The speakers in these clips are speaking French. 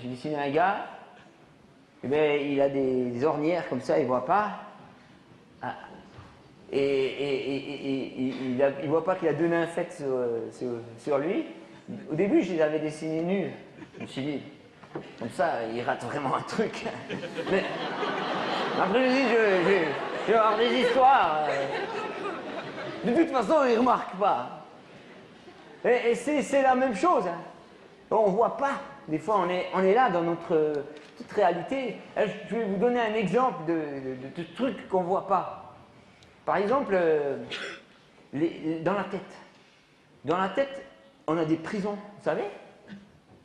j'ai dessiné un gars, et ben, il a des ornières comme ça, il ne voit pas. Ah, il ne voit pas qu'il a deux nymphètes sur lui. Au début, je les avais dessinés nus. Je me suis dit, comme ça, il rate vraiment un truc. Mais après, je me dis, je vais avoir des histoires. De toute façon, il ne remarque pas. Et c'est la même chose. Hein. On ne voit pas. Des fois, on est là dans notre toute réalité. Je vais vous donner un exemple de trucs qu'on ne voit pas. Par exemple, dans la tête. Dans la tête, on a des prisons, vous savez?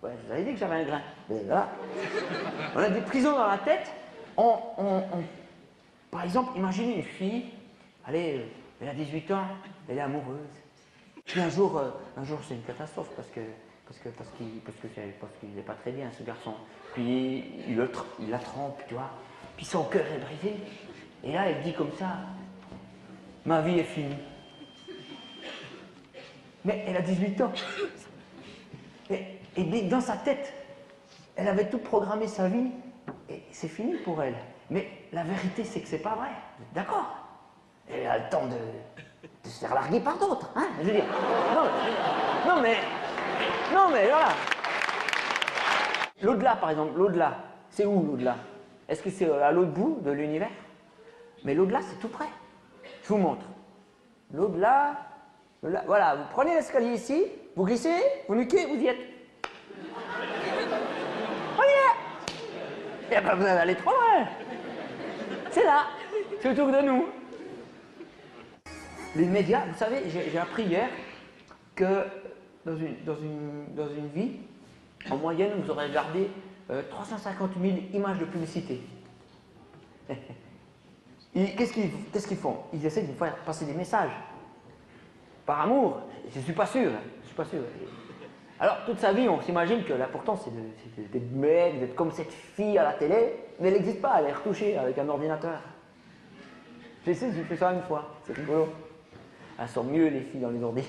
Ouais, vous avez dit que j'avais un grain. Mais là, on a des prisons dans la tête. Par exemple, imaginez une fille, allez, elle a 18 ans, elle est amoureuse. Puis un jour c'est une catastrophe parce qu'il n'est pas très bien, ce garçon. Puis il la trompe, tu vois. Puis son cœur est brisé. Et là, elle dit comme ça, ma vie est finie. Mais elle a 18 ans. Et dans sa tête, elle avait tout programmé sa vie. Et c'est fini pour elle. Mais la vérité, c'est que c'est pas vrai. D'accord? Elle a le temps de se faire larguer par d'autres. Hein, je veux dire. Non, mais voilà. L'au-delà, par exemple, l'au-delà. C'est où l'au-delà? Est-ce que c'est à l'autre bout de l'univers? Mais l'au-delà, c'est tout près. Je vous montre. L'au-delà, voilà, vous prenez l'escalier ici, vous glissez, vous nuquez, vous y êtes. On y est. Il n'y a pas besoin d'aller trop loin. C'est là, c'est autour de nous. Les médias, vous savez, j'ai appris hier que dans une vie, en moyenne, vous aurez regardé 350 000 images de publicité. Qu'est-ce qu'ils font? Ils essaient de vous faire passer des messages. Par amour, je ne suis pas sûr. Alors, toute sa vie, on s'imagine que l'important, c'est d'être mec, d'être comme cette fille à la télé, mais elle n'existe pas, elle est retouchée avec un ordinateur. J'ai fait ça une fois, c'est rigolo. Elles sont mieux, les filles, dans les ordi.